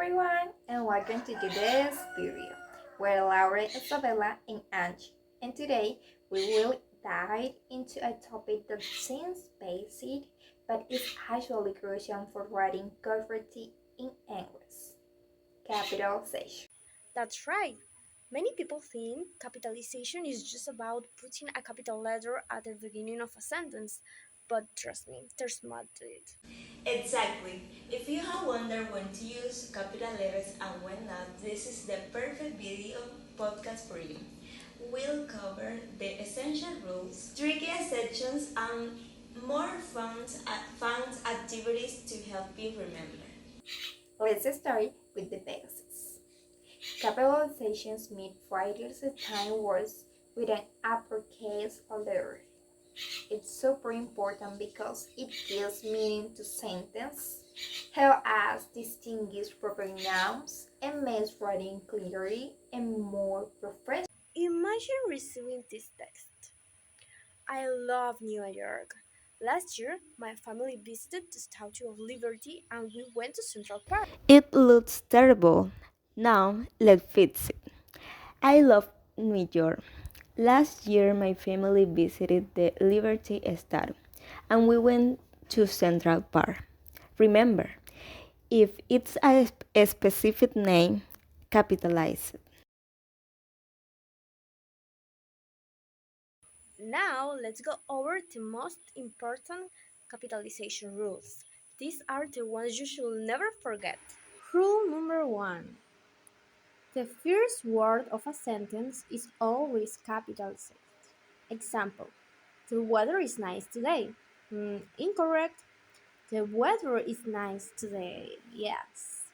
everyone, and welcome to today's video. We're Laura, Isabella, and Angie, and today we will dive into a topic that seems basic but is actually crucial for writing poverty in English: capitalization. That's right. Many people think capitalization is just about putting a capital letter at the beginning of a sentence, but trust me, there's more to it. Exactly. If you have wondered when to use capital letters and when not, this is the perfect video podcast for you. We'll cover the essential rules, tricky exceptions, and more fun activities to help you remember. Let's start with the basics. Capitalizations mean writers tiny words with an uppercase letter. It's super important because it gives meaning to sentence, help us distinguish proper nouns, and makes writing clearer and more professional. Imagine receiving this text. I love New York. Last year, my family visited the Statue of Liberty and we went to Central Park. It looks terrible. Now, let's fix it. I love New York. Last year, my family visited the Liberty Statue and we went to Central Park. Remember, if it's a specific name, capitalize it. Now, let's go over the most important capitalization rules. These are the ones you should never forget. Rule number one: the first word of a sentence is always capitalized. Example: the weather is nice today. Incorrect. The weather is nice today. Yes.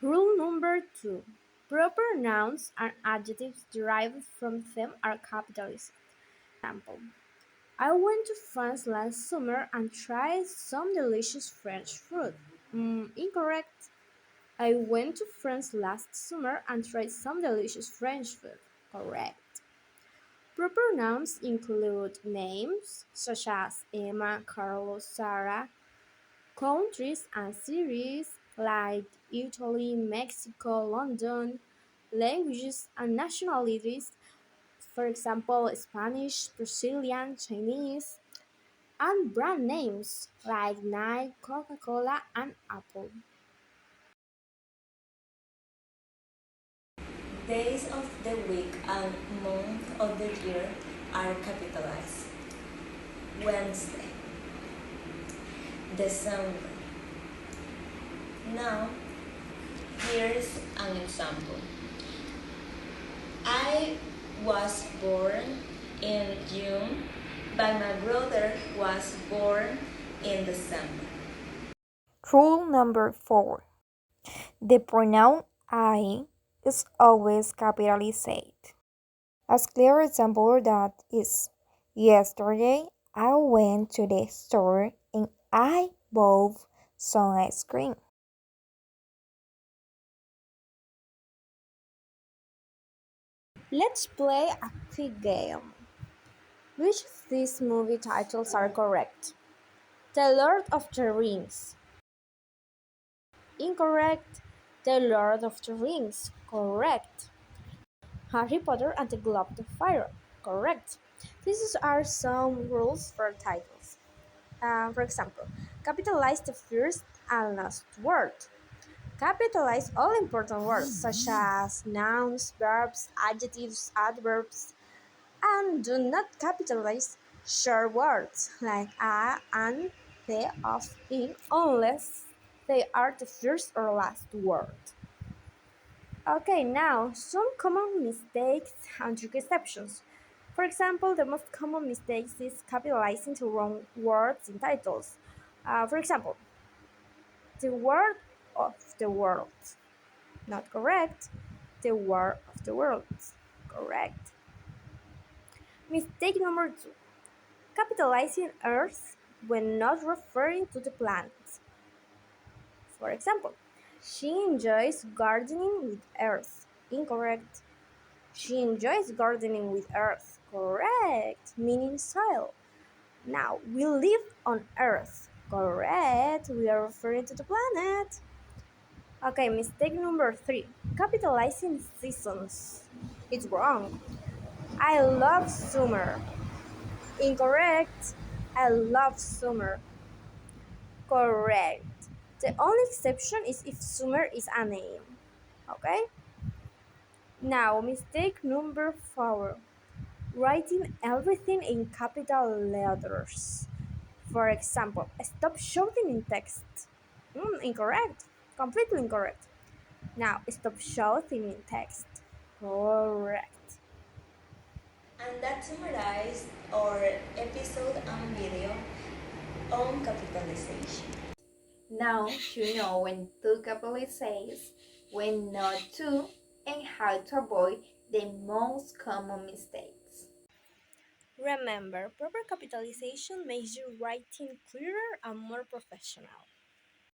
Rule number two: proper nouns and adjectives derived from them are capitalized. Example: I went to France last summer and tried some delicious French food. Incorrect. I went to France last summer and tried some delicious French food. Correct. Proper nouns include names such as Emma, Carlos, Sarah, countries and cities like Italy, Mexico, London, languages and nationalities, for example, Spanish, Brazilian, Chinese, and brand names like Nike, Coca-Cola, and Apple. Days of the week and month of the year are capitalized. Wednesday, December. Now, here's an example. I was born in June, but my brother was born in December. Rule number 4. The pronoun I is always capitalized. A clear example of that is: yesterday I went to the store and I bought some ice cream. Let's play a quick game. Which of these movie titles are correct? The Lord of the Rings. Incorrect. The Lord of the Rings. Correct. Harry Potter and the Goblet of Fire. Correct. These are some rules for titles. For example, capitalize the first and last word. Capitalize all important words such as nouns, verbs, adjectives, adverbs, and do not capitalize short words like a, and, the, of, in unless they are the first or last word. Okay, now some common mistakes and trick exceptions. For example, the most common mistakes is capitalizing the wrong words in titles. For example, the word of the world. Not correct. The word of the world. Correct. Mistake number two: capitalizing Earth when not referring to the planet. For example, she enjoys gardening with Earth. Incorrect. She enjoys gardening with Earth. Correct, meaning soil. Now, we live on Earth. Correct, we are referring to the planet. Okay, mistake number three, capitalizing seasons. It's wrong. I love summer. Incorrect. I love summer. Correct. The only exception is if summer is a name. Okay? Now, mistake number four, writing everything in capital letters. For example, stop shouting in text. Incorrect. Completely incorrect. Now, stop shouting in text. Correct. And that summarized our episode and video on capitalization. Now you know when to capitalize, when not to, and how to avoid the most common mistakes. Remember, proper capitalization makes your writing clearer and more professional.